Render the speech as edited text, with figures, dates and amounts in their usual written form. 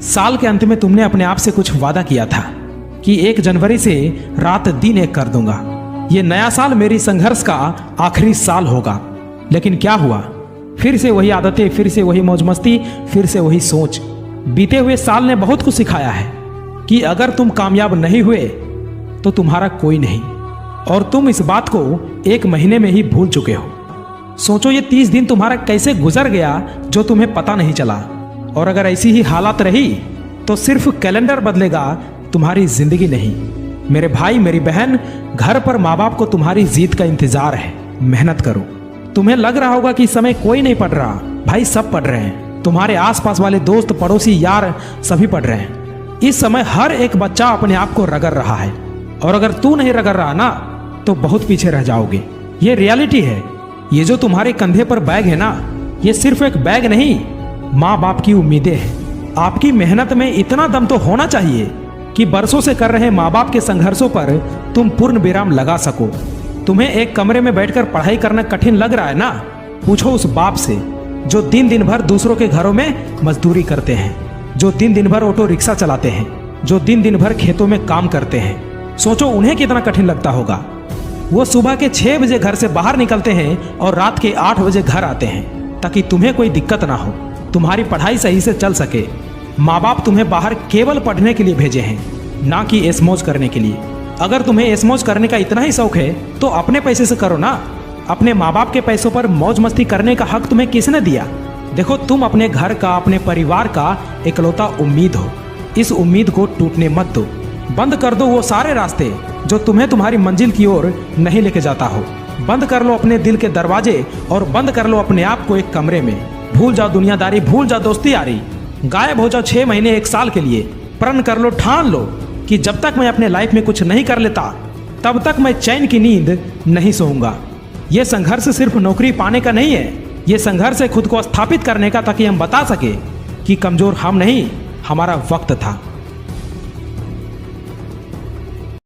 साल के अंत में तुमने अपने आप से कुछ वादा किया था कि 1 जनवरी से रात दिन एक कर दूंगा। ये नया साल मेरी संघर्ष का आखिरी साल होगा। लेकिन क्या हुआ? फिर से वही आदतें, फिर से वही मौज मस्ती, फिर से वही सोच। बीते हुए साल ने बहुत कुछ सिखाया है कि अगर तुम कामयाब नहीं हुए तो तुम्हारा कोई नहीं, और तुम इस बात को 1 महीने में ही भूल चुके हो। सोचो ये 30 दिन तुम्हारा कैसे गुजर गया जो तुम्हें पता नहीं चला। और अगर ऐसी ही हालात रही तो सिर्फ कैलेंडर बदलेगा, तुम्हारी जिंदगी नहीं। मेरे भाई मेरी बहन, घर पर माँ बाप को तुम्हारी जीत का इंतजार है। मेहनत करो। तुम्हें लग रहा होगा कि समय कोई नहीं पढ़ रहा, भाई सब पढ़ रहे हैं। तुम्हारे आसपास वाले दोस्त, पड़ोसी, यार सभी पढ़ रहे हैं। इस समय हर एक बच्चा अपने आप को रगड़ रहा है, और अगर तू नहीं रगड़ रहा ना तो बहुत पीछे रह जाओगे। ये रियलिटी है। ये जो तुम्हारे कंधे पर बैग है ना, ये सिर्फ एक बैग नहीं, माँ बाप की उम्मीदें हैं। आपकी मेहनत में इतना दम तो होना चाहिए कि बरसों से कर रहे माँ बाप के संघर्षों पर तुम पूर्ण विराम लगा सको। तुम्हें एक कमरे में बैठकर पढ़ाई करना कठिन लग रहा है ना, पूछो उस बाप से जो दिन दिन भर दूसरों के घरों में मजदूरी करते हैं, जो दिन दिन भर ऑटो रिक्शा चलाते हैं, जो दिन दिन भर खेतों में काम करते हैं। सोचो उन्हें कितना कठिन लगता होगा। वो सुबह के 6 बजे घर से बाहर निकलते हैं और रात के 8 बजे घर आते हैं ताकि तुम्हें कोई दिक्कत ना हो, तुम्हारी पढ़ाई सही से चल सके। माँ बाप तुम्हें बाहर केवल पढ़ने के लिए भेजे हैं, ना कि ऐशमौज करने के लिए। अगर तुम्हें ऐशमौज करने का इतना ही शौक है तो अपने पैसे से करो ना। अपने माँ बाप के पैसों पर मौज मस्ती करने का हक तुम्हें किसने दिया? देखो तुम अपने घर का, अपने परिवार का इकलौता उम्मीद हो। इस उम्मीद को टूटने मत दो। बंद कर दो वो सारे रास्ते जो तुम्हें तुम्हारी मंजिल की ओर नहीं लेके जाता हो। बंद कर लो अपने दिल के दरवाजे और बंद कर लो अपने आप को एक कमरे में। भूल जाओ दुनियादारी, भूल जाओ दोस्ती यारी। गायब हो जाओ 6 महीने 1 साल के लिए। प्रण कर लो, ठान लो कि जब तक मैं अपने लाइफ में कुछ नहीं कर लेता तब तक मैं चैन की नींद नहीं सोऊंगा। ये संघर्ष सिर्फ नौकरी पाने का नहीं है, ये संघर्ष है खुद को स्थापित करने का, ताकि हम बता सके कि कमजोर हम नहीं, हमारा वक्त था।